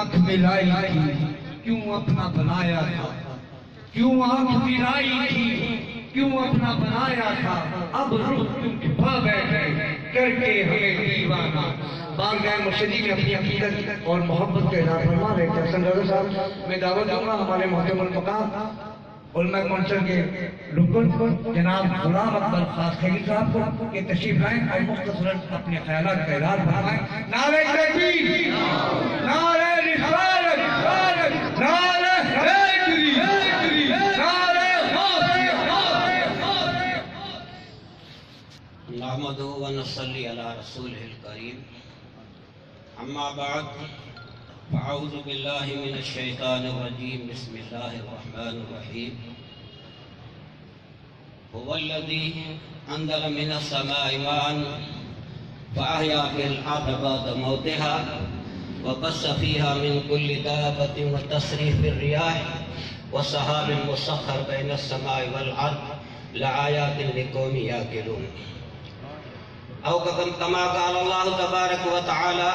آنکھ ملائی تھی کیوں اپنا بنایا تھا، کیوں آنکھ ملائی تھی کیوں اپنا بنایا تھا، اب رخ کیوں چھپا بیٹھے کر کے ہمیں دیوانہ۔ بارگاہ مرشدی میں اپنی عقیدت اور محبت کے اظہار فرما رہے تھے حسن رضا صاحب۔ میں دعوت دوں گا ہمارے محترم المقام علماء کونسل کے رکن جناب غلام اکبر خاص خیلی صاحب کو کہ تشریف لائیں اور مختصراً اپنے خیالات کا اظہار فرمائیں۔ نعرہ تکبیر، نعرہ رسالت، نعرہ حیدری، نعرہ نحمدہ و نصلی علی رسولہ الکریم، اما بعد فاعوذ باللہ من الشیطان الرجیم، بسم اللہ الرحمن الرحیم۔ هو الذی انزل من السماء ماء فاحیا به الارض بعد موتها وبث فيها من كل دابة وتصريف الرياح والسحاب المسخر بين السماء والارض لآیات لقوم یعقلون۔ او كما قال الله تبارك وتعالى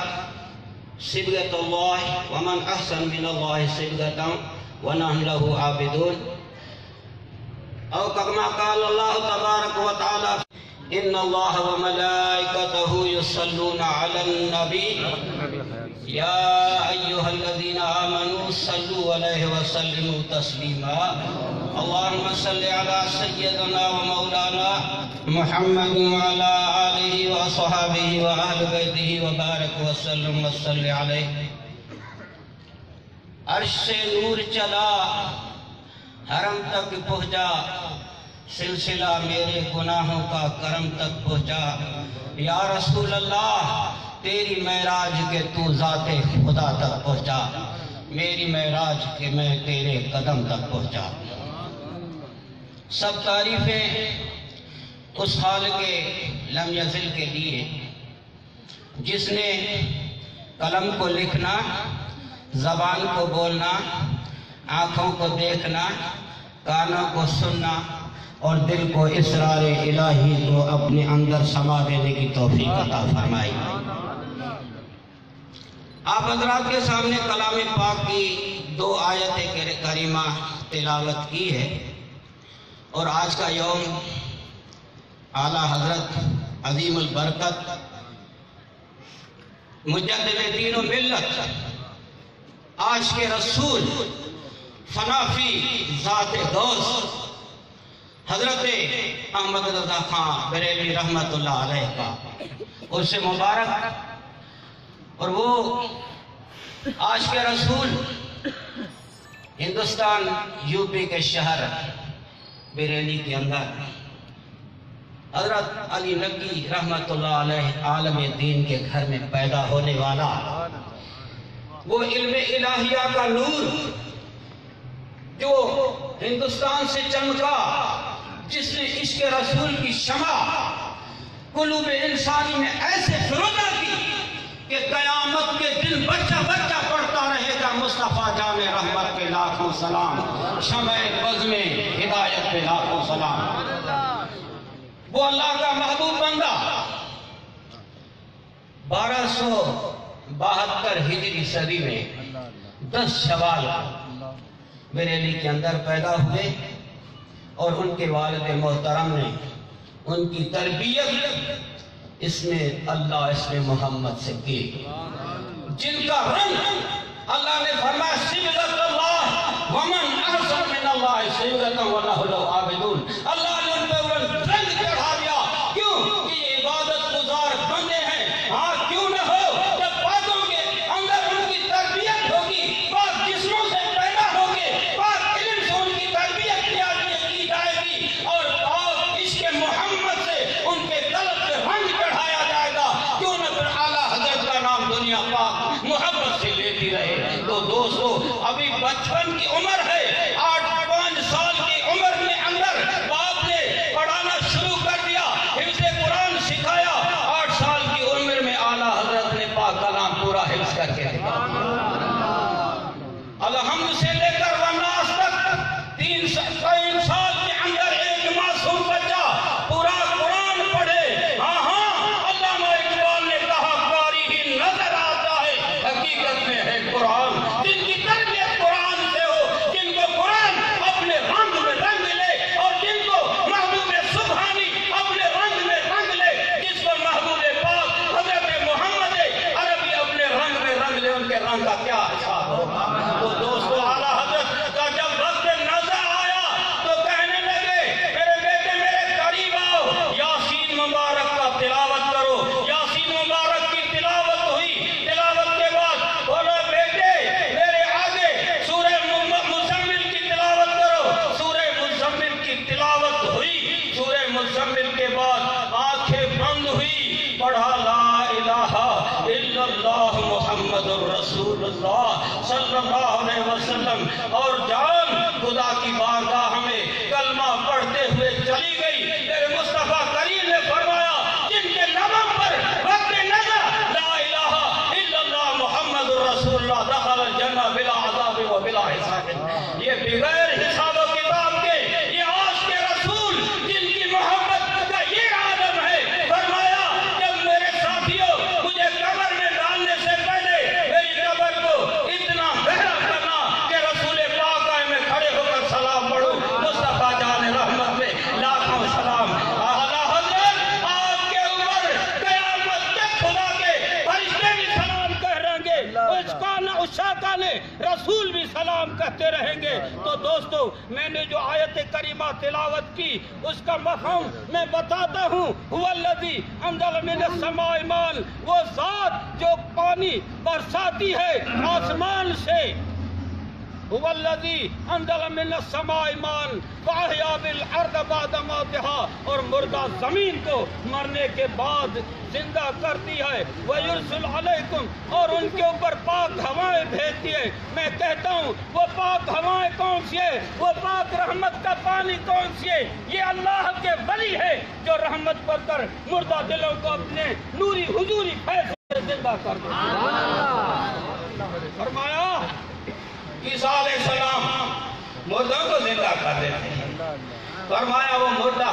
صبغة الله ومن احسن من الله صبغة ونحن له عابدون۔ او كما قال الله تبارك وتعالى ان الله وملائكته يصلون على النبي يا ايها الذين امنوا صلوا عليه وسلموا تسليما۔ اللهم صل على سيدنا ومولانا محمد وعلى آله وصحابه وأهل بيته وبارك وسلم وصل عليه۔ عرش سے نور چلا حرم تک پہنچا، سلسلہ میرے گناہوں کا کرم تک پہنچا۔ یا رسول اللہ تیری معراج کے تو ذات خدا تک پہنچا، میری معراج کے میں تیرے قدم تک پہنچا۔ سب تعریفیں اس حال کے لم یزل کے لیے جس نے قلم کو لکھنا، زبان کو بولنا، آنکھوں کو دیکھنا، کانوں کو سننا اور دل کو اسرار الہی کو اپنے اندر سما دینے کی توفیق عطا فرمائی۔ آپ حضرات کے سامنے کلام پاک کی 2 آیت کریمہ تلاوت کی ہے، اور آج کا یوم اعلیٰ حضرت عظیم البرکت مجدد دین و ملت آج کے رسول فنافی ذات غوث حضرت احمد رضا خان بریلوی رحمت اللہ علیہ کا اس سے مبارک، اور وہ آج کے رسول ہندوستان یوپی کے شہر بریلی کے اندر حضرت علی نقی رحمت اللہ علیہ عالم دین کے گھر میں پیدا ہونے والا وہ علم الہیہ کا نور جو ہندوستان سے چمکا، جس نے عشق رسول کی شمع قلوب انسانی میں ایسے فروزہ کی کہ قیامت کے دن بچہ بچہ پڑھتا رہے گا مصطفیٰ جان رحمت پہ لاکھوں سلام، شمع بزم ہدایت پہ لاکھوں سلام۔ وہ اللہ کا محبوب بندہ 1272 ہجری صدی میں 10 شوال بریلی کے اندر پیدا ہوئے، اور ان کے والد محترم نے ان کی تربیت اس میں اللہ اس میں محمد سے کی، جن کا رنگ اللہ نے فرمایا صبغۃ اللہ ومن احسن من اللہ صبغۃ ونحن له عابدون۔ اللہ نے ان پہ رنگ چڑھا دیا، کیوں کہ یہ عبادت گزار بندے ہیں۔ ہاں کیوں نہ ہو، جب پاکوں کے اندر ان کی تربیت ہوگی، پاک جسموں سے پیدا ہوگے، پاک علم سے ان کی تربیت کی جائے گی، اور پاک عشق محمد سے ان کے قلب پہ رنگ چڑھایا جائے گا، کیوں نہ پھر اعلیٰ حضرت کا نام دنیا پاک محبت سے لیتی رہے۔ تو دوستو ابھی بچپن کی عمر ہے، 8-5 سال کی عمر میں اندر باپ نے پڑھانا شروع کر دیا، حفظ قرآن سکھایا، 8 سال کی عمر میں اعلیٰ حضرت نے پاک کلام پورا حفظ کر کے دکھا۔ الحمد سے لے کر والناس تک 3 سال کے اندر ایک معصوم بچہ پورا قرآن پڑھے۔ ہاں علامہ اقبال نے کہا قاری ہی نظر آتا ہے، حقیقت میں ہے قرآن۔ گناہ کا کیا حساب ہوگا؟ تو دوستو اعلیٰ حضرت کا جب وقت نظر آیا تو کہنے لگے میرے بیٹے میرے قریب آؤ، یاسین مبارک کا تلاوت کرو۔ یاسین مبارک کی تلاوت ہوئی، تلاوت کے بعد بولو بیٹے میرے آگے سورہ مزمل کی تلاوت کرو۔ سورہ مزمل کی تلاوت ہوئی، سورہ مزمل کے بعد آنکھیں بند ہوئی، پڑھا لا الہ الا اللہ محمد الرسول اللہ صلی اللہ علیہ وسلم، اور جان خدا کی بارگاہ میں کلمہ پڑھتے ہوئے چلی گئی۔ میرے مصطفیٰ کریم نے فرمایا جن کے لبوں پر وقت نظر لا الہ الا اللہ محمد الرسول اللہ دخل الجنہ بلا عذاب و بلا حساب، یہ بغیر حساب و کتاب کے یہ عاشق کے رسول جن کی محبت کا یہ عالم ہے، فرمایا جب میرے ساتھیوں مجھے قبر میں ڈالنے سے پہلے میری قبر کو اتنا گہرا کرنا کہ رسول پاک آئے میں کھڑے ہو کر سلام پڑھوں۔ مصطفیٰ جان رحمت میں لاکھوں سلام۔ اعلیٰ حضرت آپ کے اوپر قیامت تک خدا کے فرشتے بھی سلام کہہ رہیں گے، عشاقہ نے رسول بھی سلام کہتے رہیں گے۔ تو دوستو میں نے جو آیت کریمہ تلاوت کی اس کا مفہوم میں بتاتا ہوں۔ هو الذی انزل من السماء ماء، وہ ذات جو پانی برساتی ہے آسمان سے۔ هو الذی انزل من السماء ماء فاحیا بالارض بعد موتها، اور مردہ زمین کو مرنے کے بعد زندہ کرتی ہے۔ وَيُرْسِلُ عَلَيْكُمْ، اور ان کے اوپر پاک ہوائیں بھیجتی ہے۔ میں کہتا ہوں وہ پاک ہوائیں کون سی ہے؟ وہ پاک رحمت کا پانی کون سی ہے؟ یہ اللہ کے ولی ہے جو رحمت پر کر مردہ دلوں کو اپنے نوری حضوری فیض سے زندہ کر دے۔ فرمایا عیسیٰ علیہ السلام مردوں کو زندہ کر دیتے ہیں۔ فرمایا وہ مردہ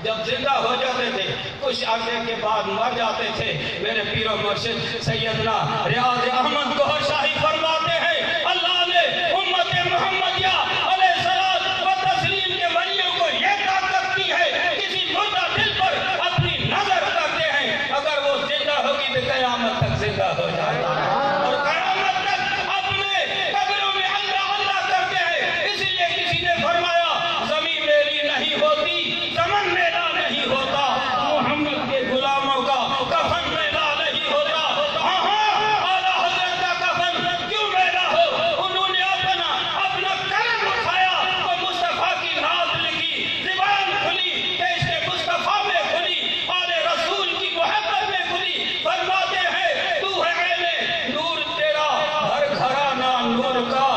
جب زندہ ہو جاتے تھے کچھ عرصے کے بعد مر جاتے تھے۔ میرے پیر و مرشد سیدنا ریاض احمد گوہر شاہی فرماتے ہیں اللہ نے امت محمدیہ علیہ الصلوۃ و تسلیم کے ولیوں کو یہ طاقت دی ہے، کسی مردہ دل پر اپنی نظر کرتے ہیں، اگر وہ زندہ ہوگی تو قیامت تک زندہ ہو جاتا ہے، اور قیامت تک اپنے قبروں میں اللہ اللہ کرتے ہیں۔ اس لیے کسی نے فرمایا زمین میری نہیں ہوتی، زمن میرا نہیں ہوتا، محمد کے غلاموں کا کفن میرا نہیں ہوتا۔ ہاں ہاں اعلیٰ حضرت کا کفن کیوں میرا ہو؟ انہوں نے اپنا قلم اٹھایا تو مصطفیٰ کی نعت لکھی، زبان کھلی کہ اس کے مصطفیٰ میں کھلی، آل رسول کی محبت میں کھلی۔ فرماتے ہیں تو ہے عین نور تیرا ہر گھرانہ نور کا،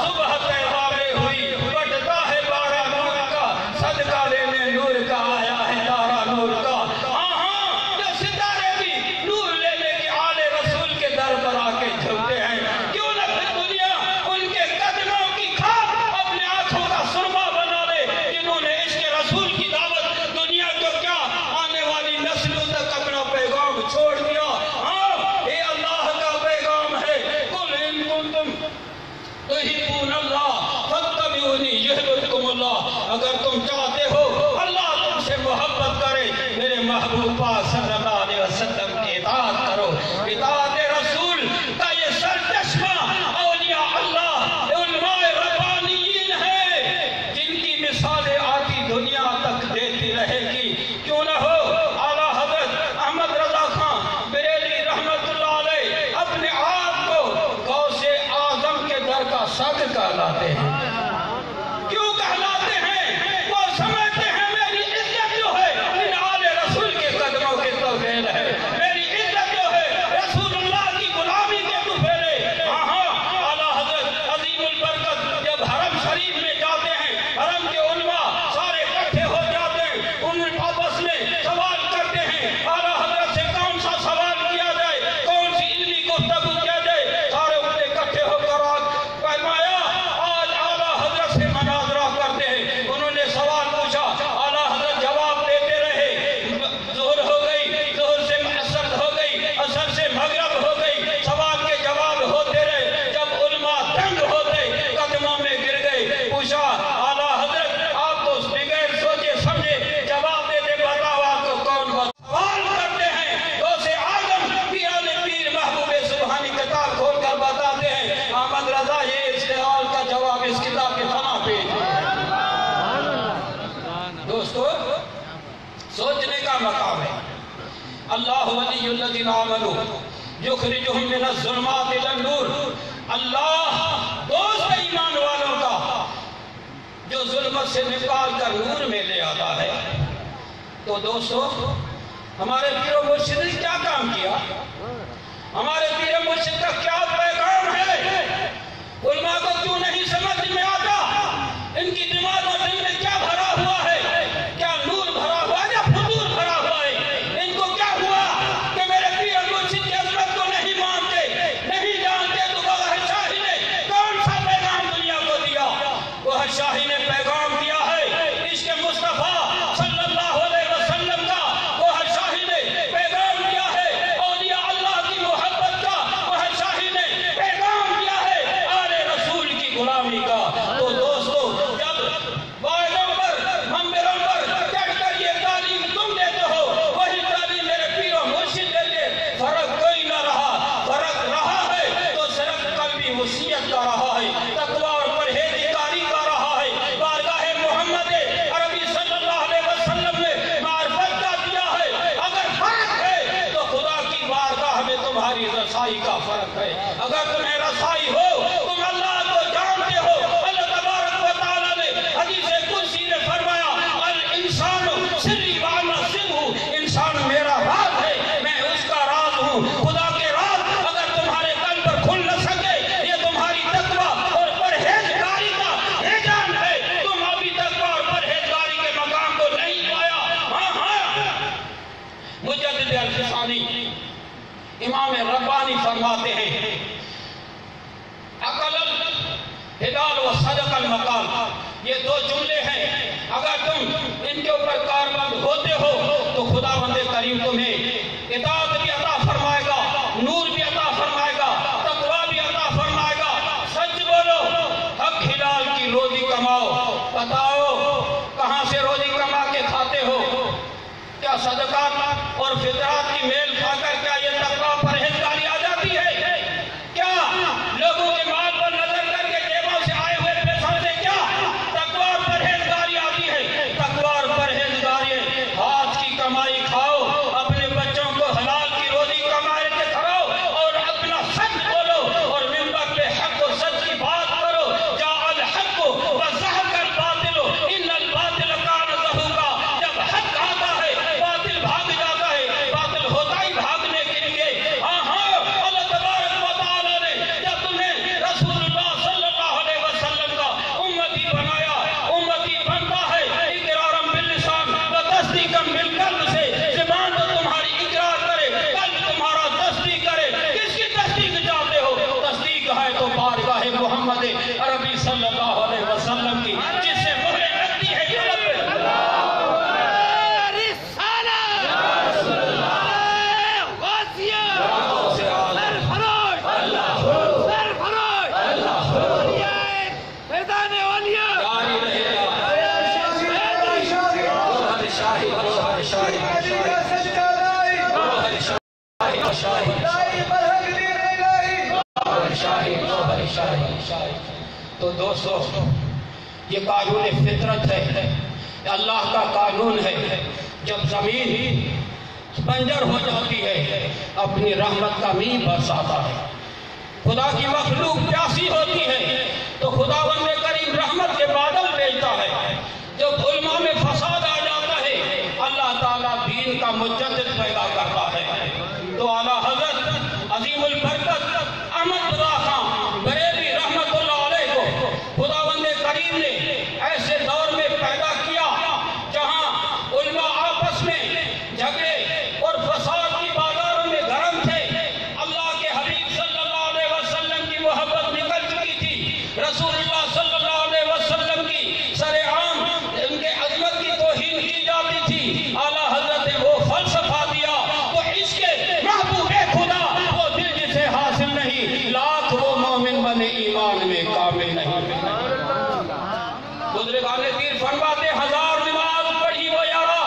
صبح طیبہ میں ہوئی بٹتا ہے بارہ نور کا، صدقہ لینے نور کا آیا ہے دارہ نور کا۔ ہاں ہاں جو ستارے بھی نور لینے کے آل رسول کے در پر آ کے جھکتے ہیں، کیوں نہ پھر دنیا ان کے قدموں کی کھاپ اپنے آنکھوں کا سرما بنا لے، جنہوں نے عشق رسول کی دعوت دنیا کو کیا آنے والی نسلوں تک اپنا پیغام چھوڑ دیا۔ ہاں یہ اللہ کا پیغام ہے، قل ان کنتم تحبون اللہ فاتبعونی یحببکم اللہ، اگر تم چاہتے ہو اللہ تم سے محبت کرے میرے محبوب پاک صلی اللہ علیہ وسلم کی اطاعت کرو۔ اطاعت رسول کا یہ سرچشمہ اولیاء اللہ علماء ربانیین ہے، جن کی مثالیں آتی دنیا تک دیتی رہے گی۔ کیوں نہ ہو اعلیٰ حضرت احمد رضا خان بریلوی رحمت اللہ علیہ اپنے آپ کو غوث اعظم کے در کا صدر کہلاتے ہیں۔ کیوں کہلاتے ہیں؟ وہ سمجھتے ہیں میری عزت جو ہے ان آل رسول کے قدموں کے طفیل ہے، میری عزت جو ہے رسول اللہ کی غلامی کے طفیل ہے۔ ہاں ہاں اعلیٰ حضرت عظیم البرکت جب حرم شریف میں جاتے ہیں، حرم کے علماء سارے اکٹھے ہو جاتے ہیں، ان آپس میں سوال کرتے ہیں اعلیٰ حضرت سے کون سا سوال کیا جائے، کون سی علمی گفتگو کیا جائے، سارے اکٹھے ہو کر فرمایا آج الذین آمنوا یخرجہم من الظلمات الی النور، اللہ دوست ایمان والوں کا جو ظلمت سے نکال کر نور میں لے آتا ہے۔ تو دوستو ہمارے پیر و مرشد نے کیا کام کیا؟ ہمارے پیر و مرشد کا کیا پیغام ہے؟ علماء کو کیوں نہیں سمجھ میں آتا؟ ان کی دماغ اور دل میں کیا بھرا ہوا ہے؟ کیا نور بھرا ہوا ہے یا فضول بھرا ہوا ہے؟ ان کو کیا ہوا کہ میرے پیر و مرشد کی عظمت کو نہیں مانتے، نہیں جانتے؟ تو گوہر شاہی نے کون سا پیغام دنیا کو دیا؟ گوہر شاہی نے پیغام دیا ہے عشق مصطفیٰ صلی اللہ علیہ وسلم کا۔ گوہر شاہی نے پیغام دیا ہے اولیاء اللہ کی محبت کا۔ گوہر شاہی نے پیغام دیا ہے آل رسول کی غلامی کا۔ تو دوستو جب وائدوں پر منبروں پر چڑھ کر یہ تعلیم تم دیتے ہو، وہی تعلیم میرے پیر و مرشد دیتے، فرق کوئی نہ رہا۔ فرق رہا ہے تو صرف قلبی وصیت کا رہا ہے، تقویٰ اور پرہیزگاری کا رہا ہے۔ بارگاہ محمد عربی صلی اللہ علیہ وسلم نے معرفت کا دیا ہے۔ اگر فرق ہے تو خدا کی بارگاہ میں تمہاری رسائی کا فرق ہے۔ اگر تمہیں رسائی ہو، تم اللہ کو جانتے ہو۔ اللہ تبارک و تعالیٰ نے حدیث قدسی میں فرمایا الانسان سری وانا سرہ، انسان میرا راز ہے، میں اس کا راز ہوں۔ خدا کے راز اگر تمہارے قلب پر کھل نہ سکے، یہ تمہاری تقویٰ اور پرہیزگاری کا ہیجان ہے۔ تم ابھی تقویٰ اور پرہیزگاری کے مقام کو نہیں پایا۔ مجدد الفسانی امام ربانی فرماتے ہیں عقل الہدال و صدق المقال، یہ دو جملے ہیں، اگر تم ان کے اوپر کاربند ہوتے ہو تو خداوند کریم تمہیں اطاعت بھی عطا فرمائے گا، نور بھی عطا فرمائے گا، تقویٰ بھی عطا فرمائے گا۔ سچ بولو، حق حلال کی روزی کماؤ، بتاؤ کہاں سے روزی کما کے کھاتے ہو؟ کیا صدقات اور فطرات کی میل کھا کر کیا یہ تقویٰ پرہیزگاری آ جاتی ہے؟ کیا لوگوں کے مال پر نظر کر کے جیبوں سے آئے ہوئے پیسوں سے کیا تقویٰ اور پرہیزگاری آتی ہے؟ تقویٰ اور پرہیزگاری ہے ہاتھ کی کمائی کھاؤ، اپنے بچوں کو حلال کی روزی کمائے کے کھاؤ، اور اپنا سچ بولو اور منبر پہ حق و سچ کی بات کرو۔ جاء الحق وزہق الباطل ان الباطل کان زہوقا، جب حق آتا ہے باطل بھاگ جاتا ہے، باطل ہوتا ہی بھاگنے کے لیے۔ اللہ تبارک و تعالیٰ نے جب تمہیں رسول اللہ صلی اللہ علیہ وسلم کا امتی بنایا، امتی بنتا ہے اقرارا باللسان و تصدیقا بالقلب سے۔ زبان تو تمہاری اقرار کرے، قلب تمہارا تصدیق کرے۔ کس کی تصدیق چاہتے ہو؟ تصدیق ہے تو بارگاہ محمد عربی صلی اللہ علیہ وسلم کی، جس سے مہریں لگتی ہے قلب پہ۔ تو دوستو یہ قانون فطرت ہے، اللہ کا قانون ہے۔ جب زمین بنجر ہو جاتی ہے اپنی رحمت کا میਂہ برساتا ہے، خدا کی مخلوق پیاسی ہوتی ہے تو خداوند کریم رحمت کے بادل بھیجتا ہے۔ جب علماء میں فساد آ جاتا ہے اللہ تعالیٰ دین کا مجدد پیدا کرتا ہے۔ تو اعلیٰ حضرت عظیم البرکت احمد رضا خان بریلوی رحمت اللہ علیہ کو خداوند کریم نے ایسے دور میں پیدا کیا جہاں علماء آپس میں جھگڑے اور فساد کی بازاروں میں گرم تھے۔ اللہ کے حبیب صلی اللہ علیہ وسلم کی محبت نکل چکی تھی، رسول اللہ صلی اللہ علیہ وسلم کی سر عام ان کے عظمت کی توہین کی جاتی تھی۔ اعلیٰ حضرت نے وہ فلسفہ دیا تو عشق محبوب خدا وہ دل جسے حاصل نہیں، لاکھ وہ مومن بنے ایمان میں کامل نہیں۔ بزرگان پیر فرماتے ہزار نماز پڑھی وہ یارا،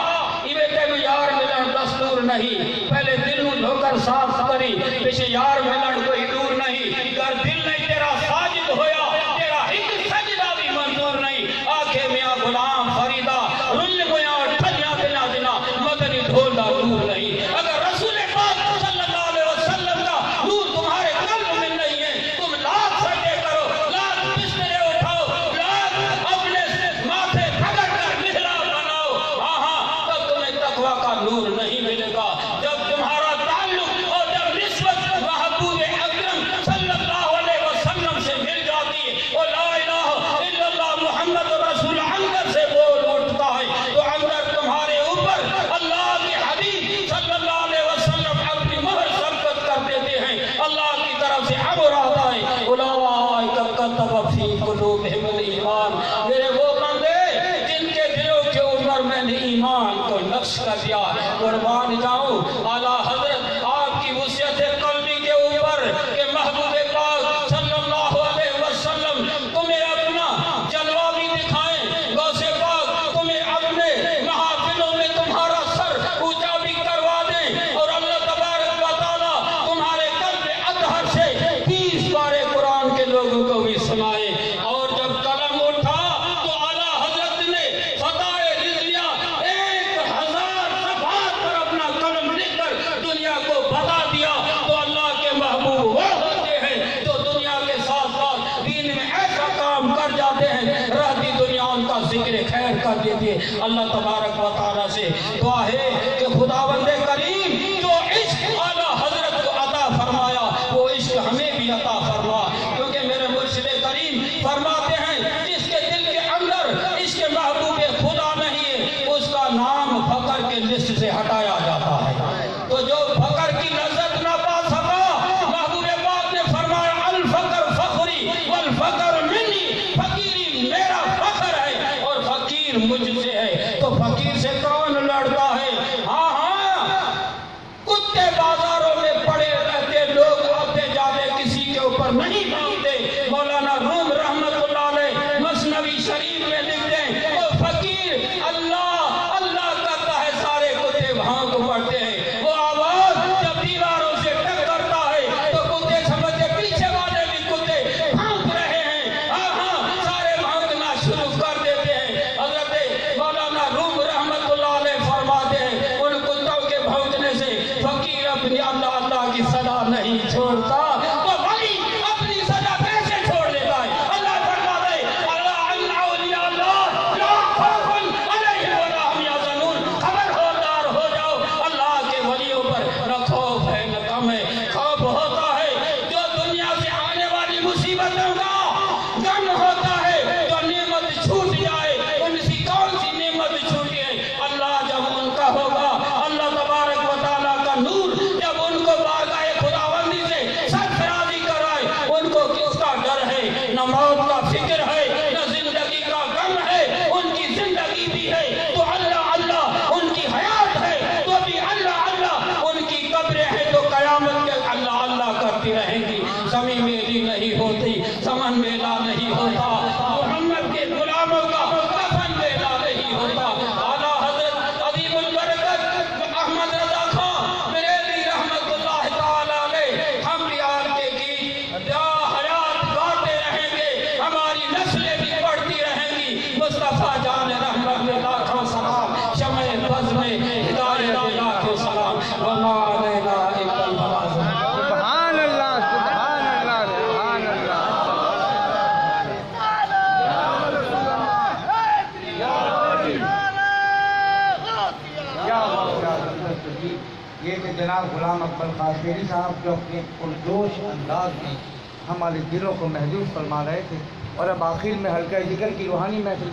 ایوے تے میں یار ملن دستور نہیں، پہلے دل نو دھو کر صاف کری، پیچھے یار ملن کوئی دور نہیں۔ گر دل نہیں تیرا ساجد ہویا، تیرا ایک سجدہ بھی منظور نہیں۔ آنکھیں میاں غلام فریدہ رل گیا اور ٹھجا دلا دلا مدنی ڈھولدا دور نہیں۔ اگر رسول پاک صلی اللہ وہ لا الہ الا اللہ محمد رسول اندر سے بول اٹھتا ہے تو اندر تمہارے اوپر اللہ کے حبیب صلی اللہ علیہ وسلم اپنی مہر ثبت کر دیتے ہیں. اللہ کی طرف سے امر آتا ہے اولئک کتب فی قلوبہم الایمان. میرے وہ بندے جن کے دلوں کے اوپر میں نے ایمان کو نقش کر دیا. قربان جاؤں اعلیٰ حضرت آپ کی وصیت قلبی کے اوپر کہ محبوب پاک صلی اللہ علیہ وسلم تمہیں اپنا جلوہ بھی دکھائیں, غوث پاک تمہیں اپنے محافلوں میں تمہارا سر اونچا بھی کروا دیں, اور اللہ تبارک و تعالیٰ تمہارے قلب اطہر سے 30 پارے قرآن کے لوگوں کو بھی سنائے. اور جب قلم اٹھا تو اعلیٰ حضرت نے فتائے رضویہ 1000 صفحات پر اپنا قلم لکھ کر دنیا کو بتا دیا. تو اللہ کے محبوب وہ ہوتے ہیں جو دنیا کے ساتھ ساتھ دین میں ایسا کام کر جاتے ہیں رہتی دنیا ان کا ذکر خیر کر دیتی ہے. اللہ تبارک و تعالیٰ سے دعا ہے کہ خداوند کریم جو عشق اعلیٰ حضرت کو عطا فرمایا وہ عشق ہمیں بھی عطا فرما, کیونکہ میرے مرشد کریم فرماتے ہیں جس کے دل کے اندر عشق محبوب خدا نہیں ہے اس کا نام فقر کے لسٹ سے ہٹایا جاتا ہے. تو جو فقر کی لذت نہ پا سکا, محبوب پاک نے فرمایا الفقر فخری والفقر منی, فقیری میرا فخر ہے اور فقیر مجھ سے ہے. تو فقیر سے کون لڑتا ہے؟ ہاں ہاں, کتے بازاروں میں پڑے رہتے لوگ آتے جاتے کسی کے اوپر نہیں مانتے. مولانا روم رحمت اللہ علیہ مثنوی شریف میں لکھتے ہیں وہ فقیر اللہ اللہ کرتا ہے سارے کتے بھونک پڑتے ہیں. وہ آواز جب دیواروں سے ٹکرتا ہے تو کتے سمجھتے پیچھے والے بھی کتے بھونک رہے ہیں. ہاں ہاں, سارے بھونکنا شروع کر دیتے ہیں. حضرت مولانا روم رحمت اللہ علیہ فرماتے ہیں ان کتوں کے بھونکنے سے فقیر اپنی اللہ اللہ کی صدا نہیں چھوڑتا تو ولی اپنی صدا کیسے چھوڑ دیتا ہے؟ اللہ فرماتا ہے اللہ ان اولیاء اللہ لا خوف علیہم ولا هم یحزنون. خبردار ہو جاؤ, اللہ کے ولیوں پر نہ خوف ہے نہ غم ہے. خوف ہوتا ہے جو دنیا سے آنے والی مصیبتوں کا, غم ہوتا ہے جو نعمت چھوٹ جائے. ان سی کون سی نعمت چھوٹی ہے؟ اللہ جب ان کا ہوگا, اللہ تبارک و تعالیٰ کا نور جب ان کو بارگاہ خداوندی سے سرفرازی کرائے, ان کو کس کا ڈر ہے؟ نہ موت کا فکر ہے نہ زندگی کا غم ہے. ان کی زندگی بھی ہے تو اللہ اللہ, ان کی حیات ہے تو بھی اللہ اللہ, ان کی قبریں ہیں تو قیامت کے اللہ اللہ کرتی رہیں گی. زمین میری نہیں ہوتی, زمن میلا نہیں ہوتا, محمد کے غلاموں کا کفن میلا نہیں ہوتا. اعلیٰ حضرت عظیم البرکت احمد رضا خان بریلوی رحمت اللہ تعالیٰ علیہ, ہم بھی آپ کے گیت یا حیات گاتے رہیں گے, ہماری نسلیں بھی پڑھتی رہیں گی. مصطفیٰ جان رحمت میں لاکھوں سلام, شمع بز میں ہدایت لاکھوں سلام, وما علینا الا البلاغ. سبحان اللہ, سبحان اللہ, سبحان اللہ. یہ کہ جناب غلام اکبر قاسمی صاحب جو اپنے پرجوش انداز میں ہمارے دلوں کو محظوظ فرما رہے تھے, اور اب آخر میں حلقہ ذکر کی روحانی محفل